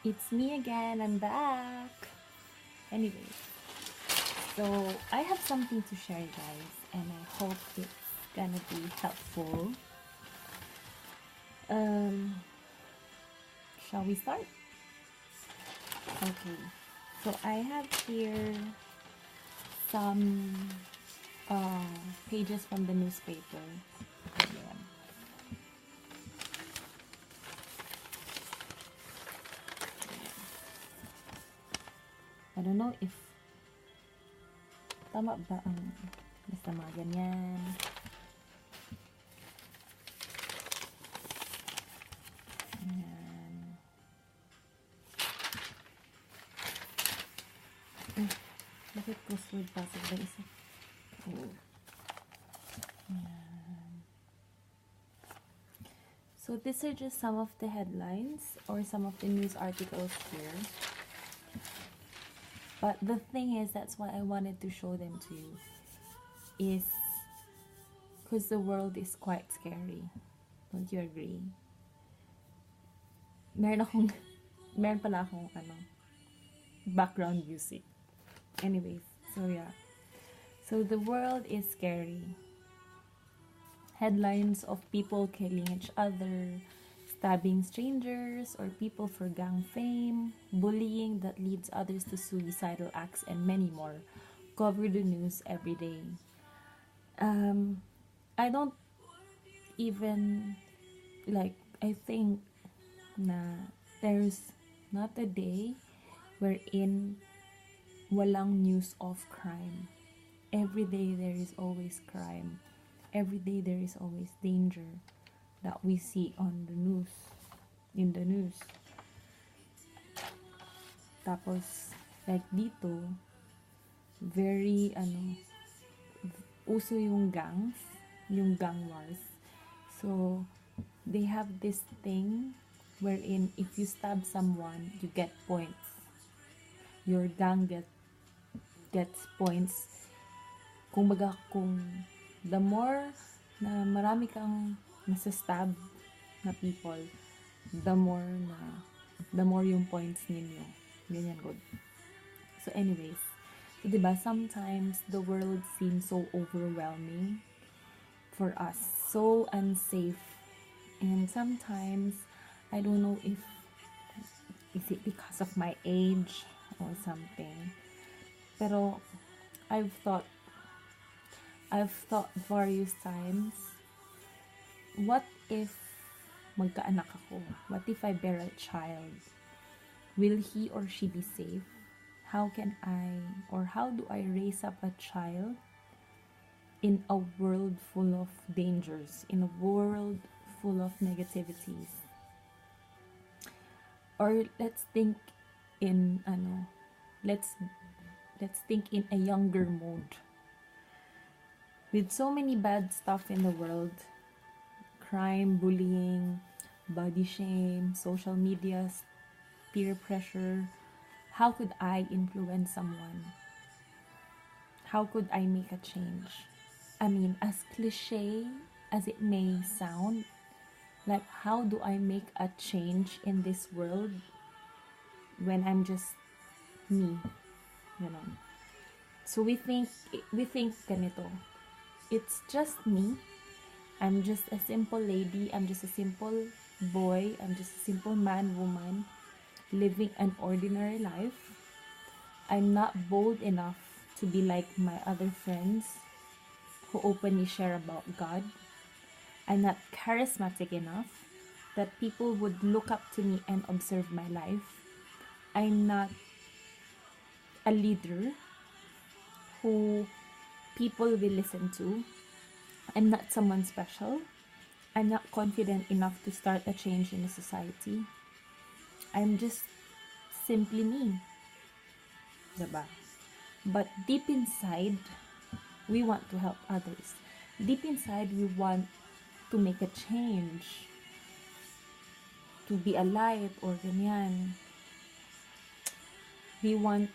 It's me again, I'm back. Anyway, so I have something to share, guys, and I hope it's gonna be helpful. Um, shall we start? Okay, so I have here some uh, pages from the newspaper. Ayan. I don't know if tama ba ang basta mga ganyan. Ayan. Bakit crossword puzzle ba isa? Oh. So these are just some of the headlines or some of the news articles here. But the thing is, that's why I wanted to show them to you, is because the world is quite scary. Don't you agree? Meron pala akong background music. Anyways, so yeah. So the world is scary. Headlines of people killing each other, stabbing strangers, or people for gang fame, bullying that leads others to suicidal acts, and many more cover the news every day. I don't even I think na there's not a day wherein walang news of crime. Every day there is always crime. Every day there is always danger that we see on the news, in the news. Tapos, like dito, very, uso yung gangs, yung gang wars. So, they have this thing wherein if you stab someone, you get points. Your gang gets points. Kung the more na marami kang nasa-stab na people, the more yung points ninyo. Ganyan good. So anyways, so diba, sometimes the world seems so overwhelming for us, so unsafe. And sometimes, I don't know if is it because of my age or something. Pero I've thought various times, what if magkaanak ako? What if I bear a child? Will he or she be safe? How do I raise up a child in a world full of dangers, in a world full of negativities? Or let's think in let's think in a younger mode. With so many bad stuff in the world, crime, bullying, body shame, social media, peer pressure, how could I influence someone? How could I make a change? I mean, as cliche as it may sound, like how do I make a change in this world when I'm just me, you know? So we think ganito. It's just me. I'm just a simple lady. I'm just a simple boy. I'm just a simple man, woman, living an ordinary life. I'm not bold enough to be like my other friends who openly share about God. I'm not charismatic enough that people would look up to me and observe my life. I'm not a leader who people will listen to. I'm not someone special. I'm not confident enough to start a change in the society. I'm just simply me. Diba? But deep inside, we want to help others. Deep inside, we want to make a change. To be a light or ganyan. We want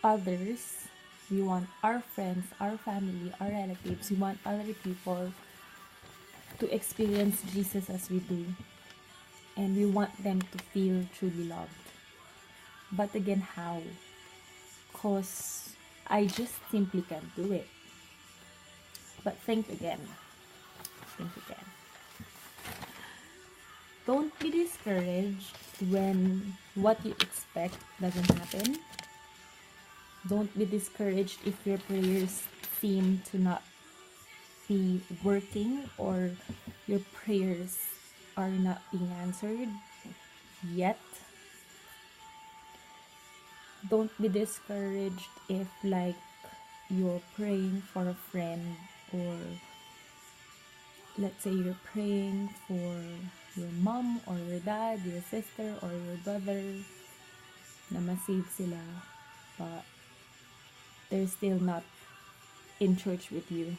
others. We want our friends, our family, our relatives. We want other people to experience Jesus as we do. And we want them to feel truly loved. But again, how? Because I just simply can't do it. But think again. Think again. Don't be discouraged when what you expect doesn't happen. Don't be discouraged if your prayers seem to not be working or your prayers are not being answered yet. Don't be discouraged if like you're praying for a friend, or let's say you're praying for your mom or your dad, your sister or your brother na ma-save sila, but they're still not in church with you.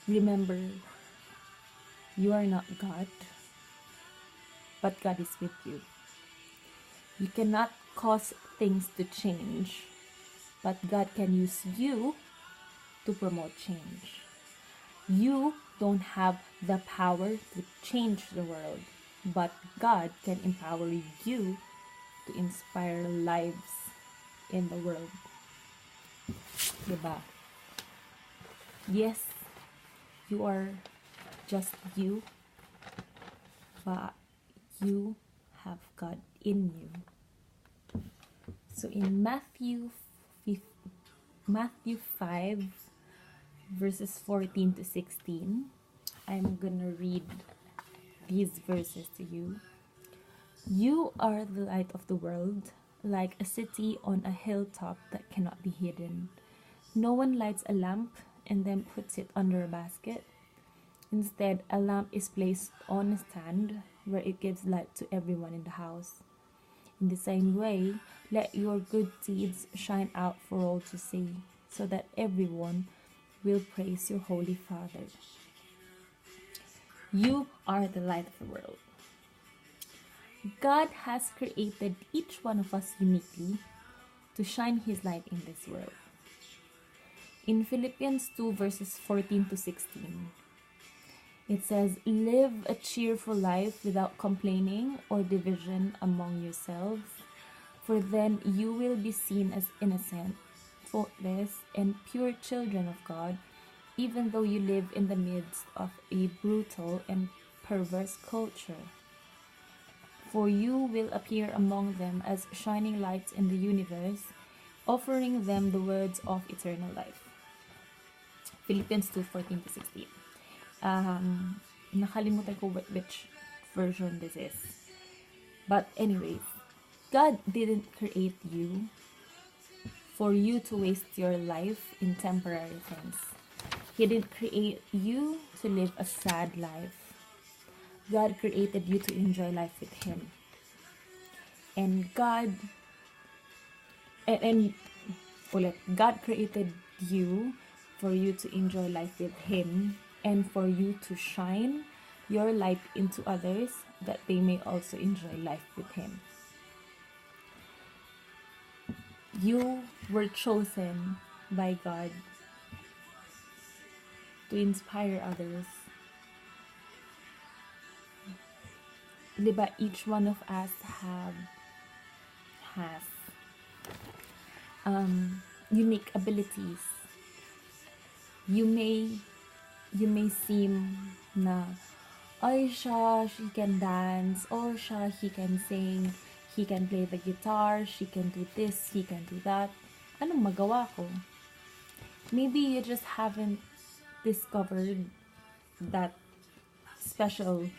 Remember, you are not God, but God is with you. You cannot cause things to change, but God can use you to promote change. You don't have the power to change the world, but God can empower you to inspire lives in the world. Diba? Yes, you are just you, but you have God in you. So in Matthew 5 verses 14 to 16, I'm gonna read these verses to you. You are the light of the world, like a city on a hilltop that cannot be hidden. No one lights a lamp and then puts it under a basket. Instead, a lamp is placed on a stand where it gives light to everyone in the house. In the same way, let your good deeds shine out for all to see, so that everyone will praise your Holy Father. You are the light of the world. God has created each one of us uniquely to shine His light in this world. In Philippians 2 verses 14 to 16, it says, live a cheerful life without complaining or division among yourselves, for then you will be seen as innocent, faultless, and pure children of God, even though you live in the midst of a brutal and perverse culture. For you will appear among them as shining lights in the universe, offering them the words of eternal life. Philippians 2:14 to 16. Nakalimutan ko which version this is. But anyways, God didn't create you for you to waste your life in temporary things. He didn't create you to live a sad life. God created you to enjoy life with Him. And God created you for you to enjoy life with Him, and for you to shine your light into others, that they may also enjoy life with Him. You were chosen by God to inspire others. Diba, each one of us has unique abilities. You may seem na, ay siya, she can dance, or siya, he can sing, he can play the guitar, she can do this, he can do that. Anong magawa ko? Maybe you just haven't discovered that special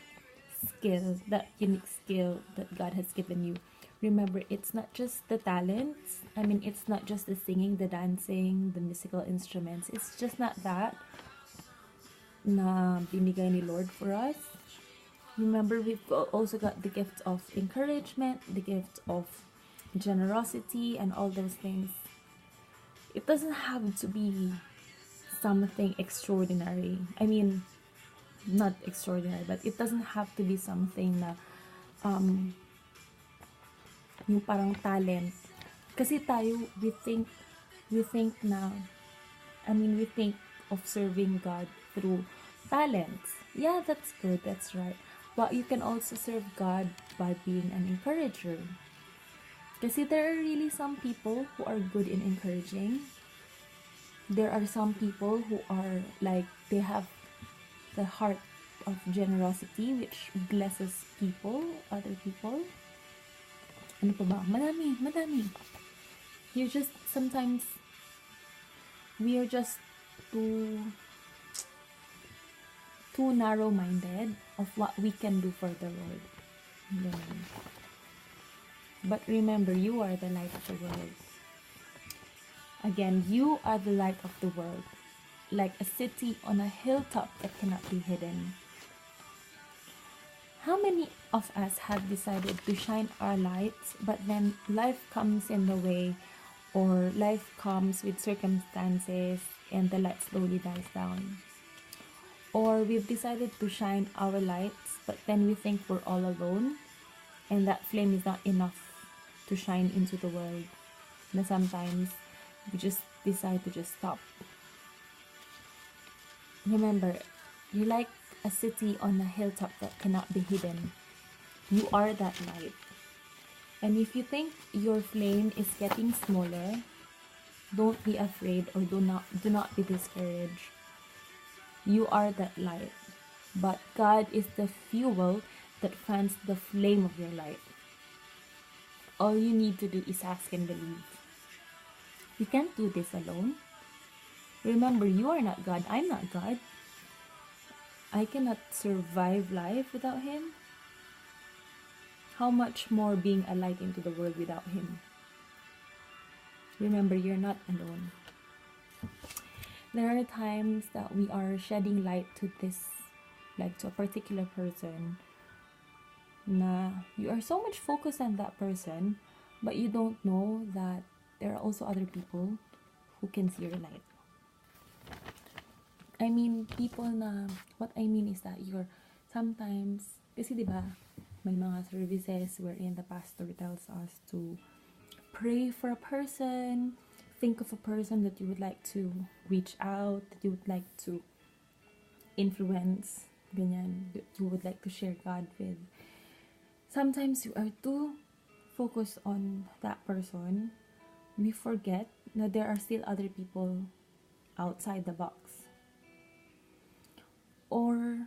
skill, that unique skill that God has given you. Remember, it's not just the talents. I mean, it's not just the singing, the dancing, the musical instruments. It's just not that na binigay ni Lord for us. Remember, we've also got the gift of encouragement, the gift of generosity, and all those things. It doesn't have to be something extraordinary. I mean, not extraordinary, but it doesn't have to be something na yung parang talent. Kasi tayo, we think of serving God through talents. Yeah, that's good, that's right. But you can also serve God by being an encourager. Kasi there are really some people who are good in encouraging. There are some people who are like, they have the heart of generosity which blesses people, other people. Ano pa ba? Madami. You're just, sometimes, we are just too narrow-minded of what we can do for the Lord. Ganun. But remember, you are the light of the world. Again, you are the light of the world, like a city on a hilltop that cannot be hidden. How many of us have decided to shine our lights, but then life comes in the way, or life comes with circumstances and the light slowly dies down? Or we've decided to shine our lights, but then we think we're all alone, and that flame is not enough to shine into the world. And sometimes we just decide to just stop. Remember, you're like a city on a hilltop that cannot be hidden. You are that light. And if you think your flame is getting smaller, don't be afraid, or do not be discouraged. You are that light. But God is the fuel that fans the flame of your light. All you need to do is ask and believe. You can't do this alone. Remember, you are not God. I'm not God. I cannot survive life without Him. How much more being a light into the world without Him? Remember, you're not alone. There are times that we are shedding light to this, like to a particular person, na you are so much focused on that person, but you don't know that there are also other people who can see your light. I mean, people na, what I mean is that you're sometimes, kasi diba, may mga services wherein the pastor tells us to pray for a person, think of a person that you would like to reach out, that you would like to influence, ganyan, that you would like to share God with. Sometimes you are too focused on that person, we forget that there are still other people outside the box. Or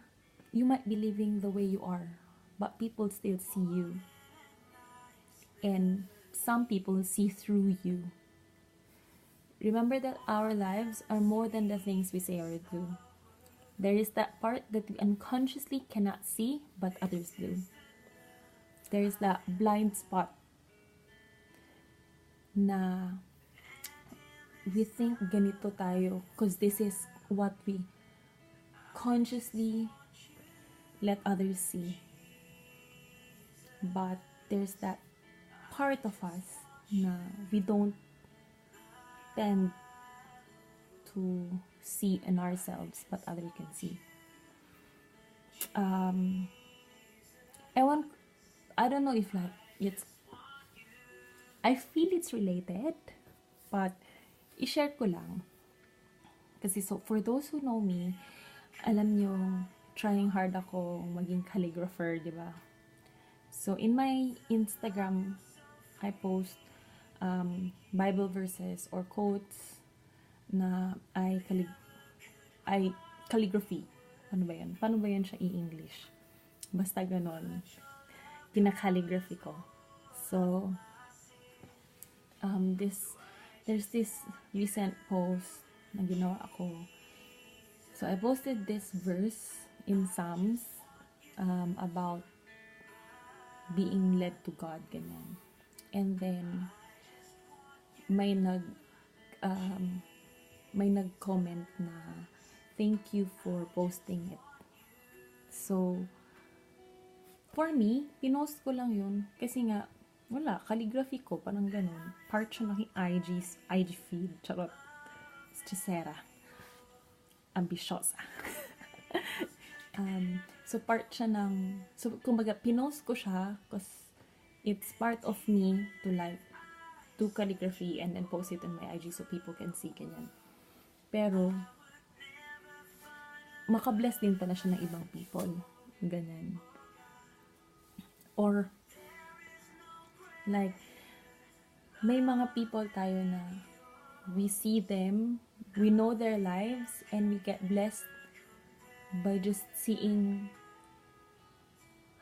you might be living the way you are, but people still see you. And some people see through you. Remember that our lives are more than the things we say or do. There is that part that we unconsciously cannot see, but others do. There is that blind spot na we think ganito tayo because this is what we consciously let others see. But there's that part of us na we don't tend to see in ourselves, but others can see. I don't know if like it's, I feel it's related, but i-share ko lang. Kasi so, for those who know me, alam nyo, trying hard ako maging calligrapher, di ba? So, in my Instagram, I post Bible verses or quotes na I calligraphy. Paano ba yan? Paano ba yan siya i-English? Basta ganon. Kina-calligraphy ko. So, there's this recent post na ginawa ako. So, I posted this verse in Psalms about being led to God, ganyan. And then, may nag-comment na, thank you for posting it. So, for me, pinost ko lang yun. Kasi nga, wala, calligraphy ko, parang ganun. Part siya ng IG feed. Charot. Chisera. Ambisyosa. So, part siya ng, so, kumbaga, pinost ko siya because it's part of me to like, do calligraphy and then post it on my IG so people can see, ganyan. Pero, makabless din pala siya ng ibang people. Ganyan. Or, like, may mga people tayo na we see them, we know their lives, and we get blessed by just seeing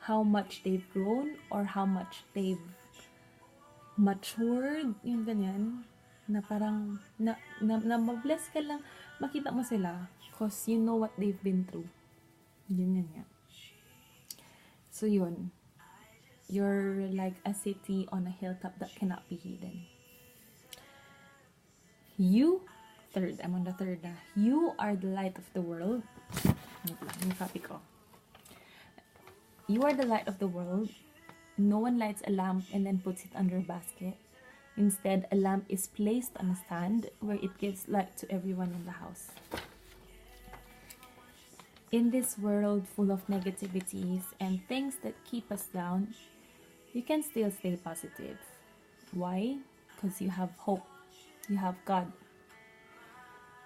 how much they've grown or how much they've matured, yung ganyan, na parang, na mabless ka lang, makita mo sila, cause you know what they've been through. Yun nga. So yun, you're like a city on a hilltop that cannot be hidden. You, third, I'm on the third na. You are the light of the world. Wait lang, yung copy ko. You are the light of the world. No one lights a lamp and then puts it under a basket. Instead, a lamp is placed on a stand where it gives light to everyone in the house. In this world full of negativities and things that keep us down, you can still stay positive. Why? Because you have hope. You have God.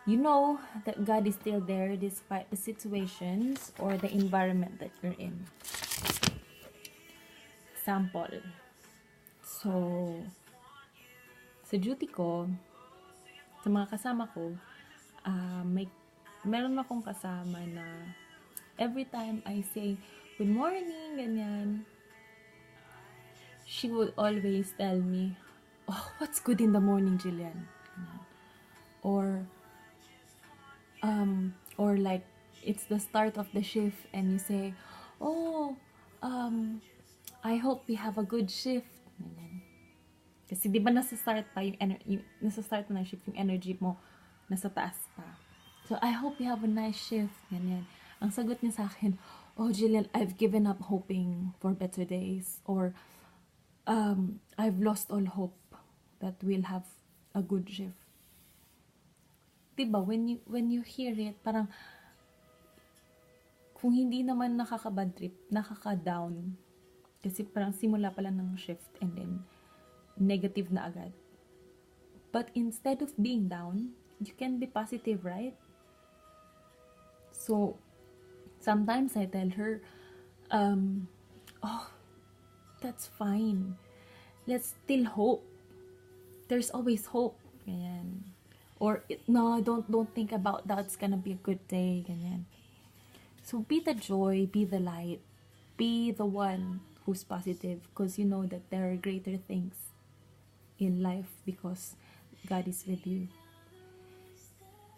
You know that God is still there despite the situations or the environment that you're in. Example. So, sa duty ko, sa mga kasama ko, meron akong kasama na every time I say, good morning, ganyan, she would always tell me, oh, what's good in the morning, Jillian? Or like, it's the start of the shift and you say, oh, I hope we have a good shift. Kasi di ba nasa-start pa nasa-start na shift, yung energy mo nasa taas pa. So, I hope we have a nice shift. Ganyan. Ang sagot niya sa akin, oh, Jillian, I've given up hoping for better days. Or, I've lost all hope that we'll have a good shift. Diba, when you hear it, parang, kung hindi naman nakaka-bad trip, nakaka-down, kasi parang simula pala ng shift and then negative na agad. But instead of being down, you can be positive, right? So, sometimes I tell her, oh, that's fine. Let's still hope. There's always hope. Ganyan. Or, no, don't think about that. It's gonna be a good day. Ganyan. So, be the joy, be the light, be the one who's positive, because you know that there are greater things in life because God is with you.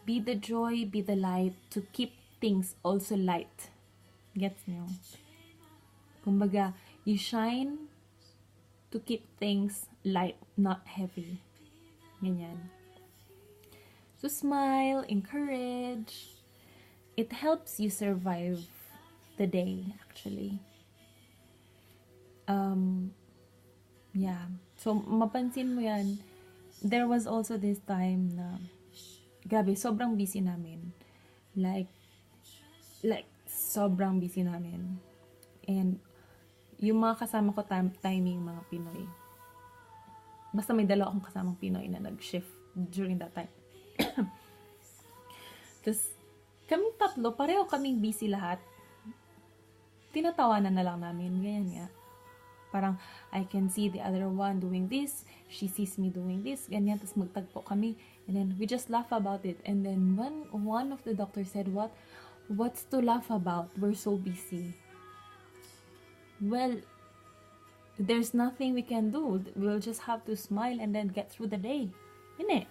Be the joy, be the light, to keep things also light. Gets nyo? Kumbaga, you shine to keep things light, not heavy. Ganyan. So smile, encourage. It helps you survive the day, actually. Yeah. So, mapansin mo yan, there was also this time na, grabe, sobrang busy namin. Like, sobrang busy namin. And, yung mga kasama ko timing mga Pinoy. Basta may dalawa akong kasamang Pinoy na nag-shift during that time. Tapos, kaming tatlo, pareho kaming busy lahat. Tinatawanan na lang namin. Ganyan nga. Parang, I can see the other one doing this, she sees me doing this, ganyan, tapos magtagpo kami, and then we just laugh about it. And then one of the doctors said, what's to laugh about? We're so busy. Well, there's nothing we can do. We'll just have to smile and then get through the day. Innit?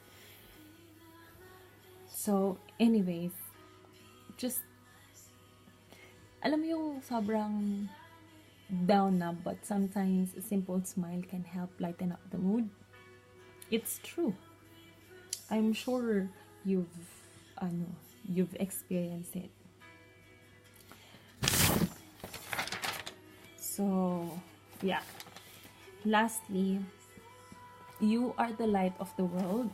So, anyways, just, alam mo yung sobrang down na, but sometimes a simple smile can help lighten up the mood. It's true. I'm sure you've experienced it. So, yeah. Lastly, you are the light of the world.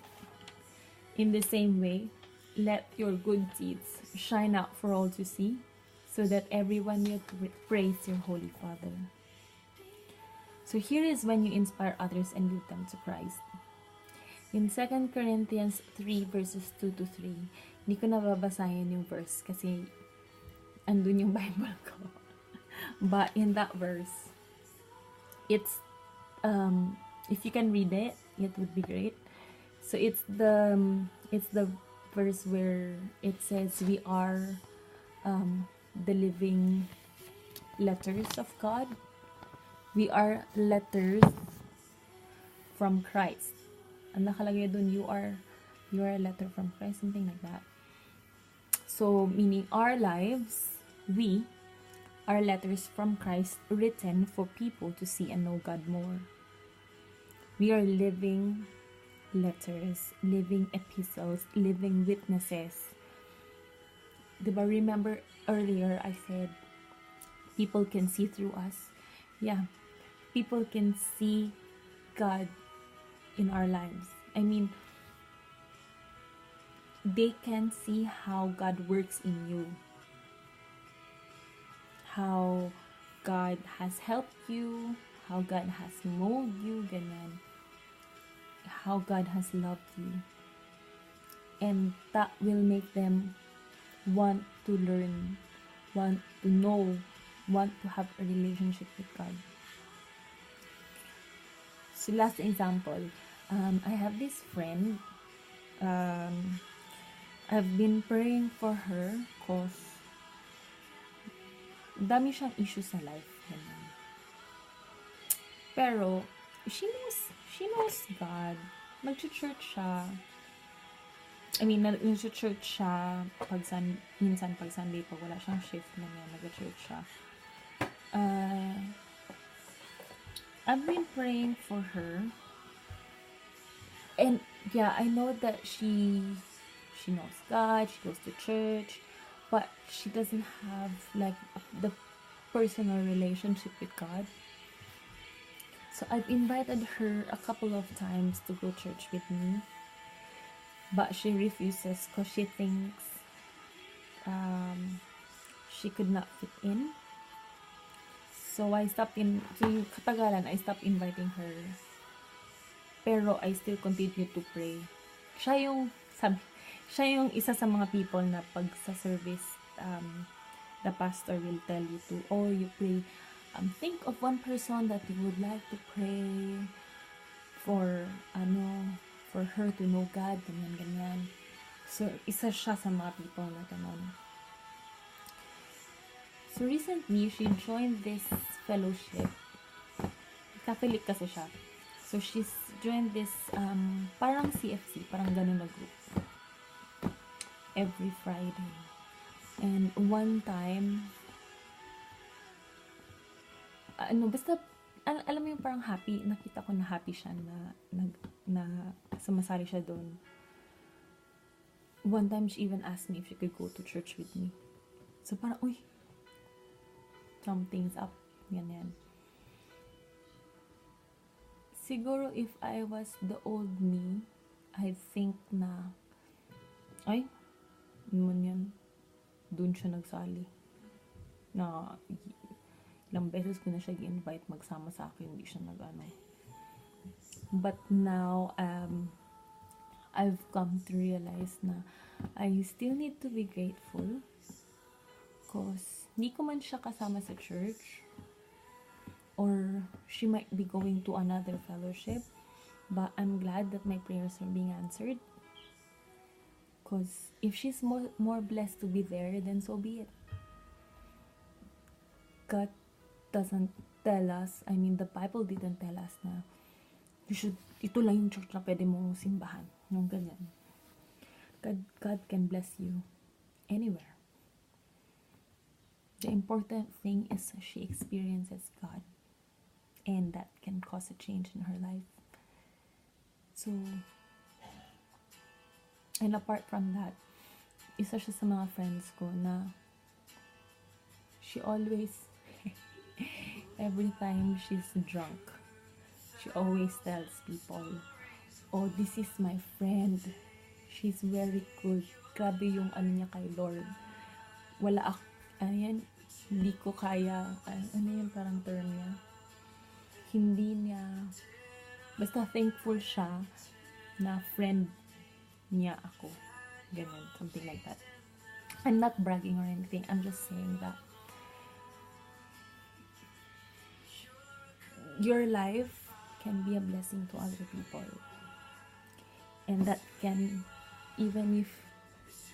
In the same way, let your good deeds shine out for all to see, so that everyone will praise your Holy Father. So here is when you inspire others and lead them to Christ. In 2 Corinthians 3 verses 2 to 3, hindi ko nababasahin yung verse kasi andun yung Bible ko. But in that verse, It's if you can read it, it would be great. So it's the verse where it says we are the living letters of God. We are letters from Christ. Ang nakalagay dun, you are a letter from Christ, something like that. So meaning our lives, we are letters from Christ written for people to see and know God more. We are living letters, living epistles, living witnesses. Diba, remember earlier I said people can see through us? Yeah, people can see God in our lives. I mean, they can see how God works in you, how God has helped you, how God has molded you, ganyan. How God has loved you. And that will make them want to learn, want to know, want to have a relationship with God. So last example, I have this friend. I've been praying for her cause dami siyang issues sa life. Ganun. Pero, she knows God. Nag-church siya. I mean, nag-church siya minsan pag Sunday, pag wala siyang shift na niya, nag-church siya. I've been praying for her. And yeah, I know that she knows God, she goes to church, but she doesn't have like the personal relationship with God. So I've invited her a couple of times to go church with me, but she refuses because she thinks she could not fit in. So I stopped I stopped inviting her. Pero I still continue to pray. Siya yung isa sa mga people na pag sa service, the pastor will tell you to, you pray. Think of one person that you would like to pray for, for her to know God, ganyan. So, isa siya sa mga people na ganun. So, recently, she joined this fellowship. Catholic kasi siya. So, she's joined this, parang CFC, parang ganun na group. Every Friday. And one time, basta, alam mo yung parang happy, nakita ko na happy siya na sumasali siya doon. One time, she even asked me if she could go to church with me. So, parang, something's up. Ganyan. Siguro if I was the old me, I think na, naman yan, dun siya nagsali. Na, ilang beses ko na siya i-invite magsama sa akin, hindi siya nag-ano. But now, I've come to realize na I still need to be grateful because hindi ko man siya kasama sa church, or she might be going to another fellowship, but I'm glad that my prayers are being answered. Because if she's more blessed to be there, then so be it. God doesn't tell us, the Bible didn't tell us na ito lang yung church na pwede mong simbahan. Yung ganyan. God can bless you anywhere. The important thing is she experiences God. And that can cause a change in her life. So, and apart from that, isa siya sa mga friends ko na she always, every time she's drunk, she always tells people, this is my friend. She's very good. Grabe yung niya kay Lord. Wala hindi ko kaya, yung parang term niya? Hindi niya, basta thankful siya na friend niya ako. Ganun, something like that. I'm not bragging or anything. I'm just saying that your life can be a blessing to other people. And that can, even if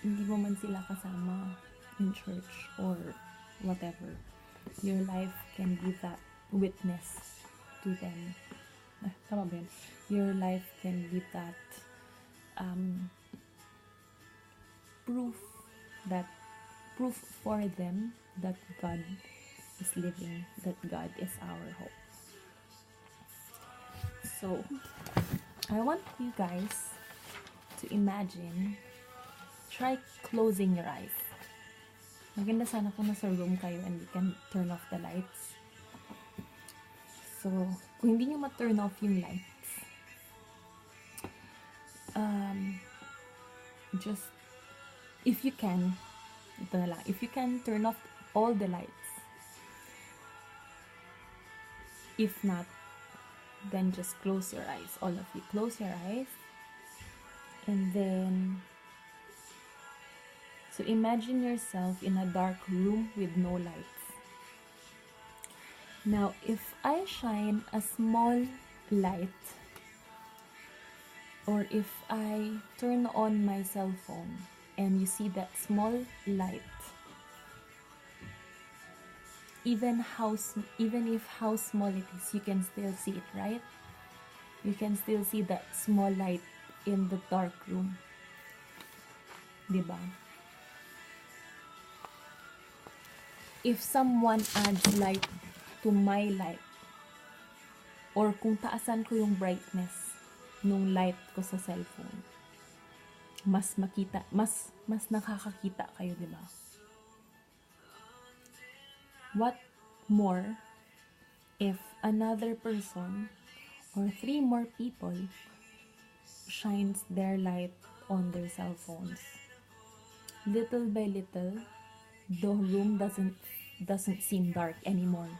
hindi mo man sila kasama in church or whatever, your life can be that witness to them. Tama ba yun? Your life can be that proof for them that God is living, that God is our hope. So, I want you guys to imagine, try closing your eyes. Maganda sana kung nasa room kayo and you can turn off the lights. So, kung hindi nyo ma-turn off yung lights, just, if you can, ito na lang, if you can turn off all the lights. If not, then just close your eyes. All of you, close your eyes. And then, so imagine yourself in a dark room with no lights. Now, if I shine a small light, or if I turn on my cell phone and you see that small light, even if how small it is, you can still see it, right? You can still see that small light in the dark room. Diba? If someone adds light to my light, or kung taasan ko yung brightness nung light ko sa cellphone, mas nakakakita kayo, diba? What more if another person or 3 more people shines their light on their cell phones? Little by little, the room doesn't seem dark anymore.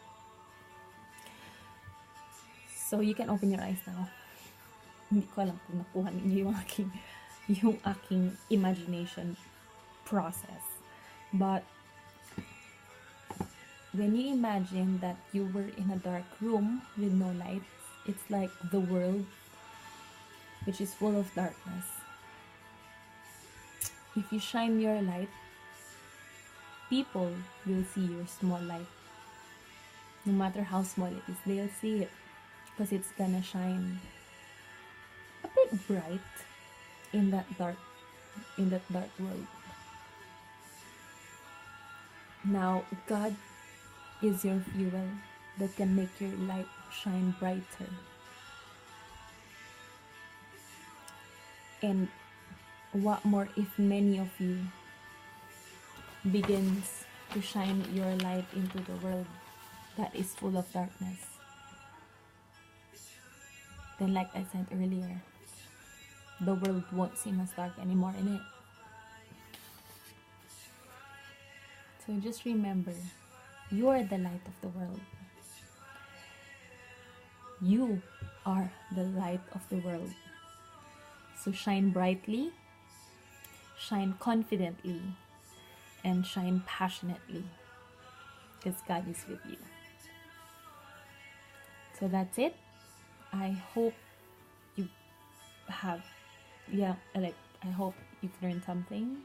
So you can open your eyes now. Hindi ko alam kung nakuha ninyo yung aking imagination process. But when you imagine that you were in a dark room with no lights, it's like the world, which is full of darkness. If you shine your light, people will see your small light. No matter how small it is, they'll see it because it's gonna shine a bit bright in that dark world. Now, God is your fuel that can make your light shine brighter. And what more if many of you begins to shine your light into the world that is full of darkness? Then, like I said earlier, the world won't seem as dark anymore in it. So just remember, you are the light of the world. You are the light of the world. So shine brightly, shine confidently, and shine passionately, because God is with you. So that's it. I hope you have, I hope you've learned something.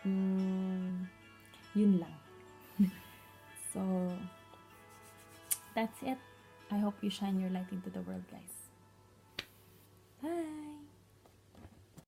Yun lang. So, that's it. I hope you shine your light into the world, guys.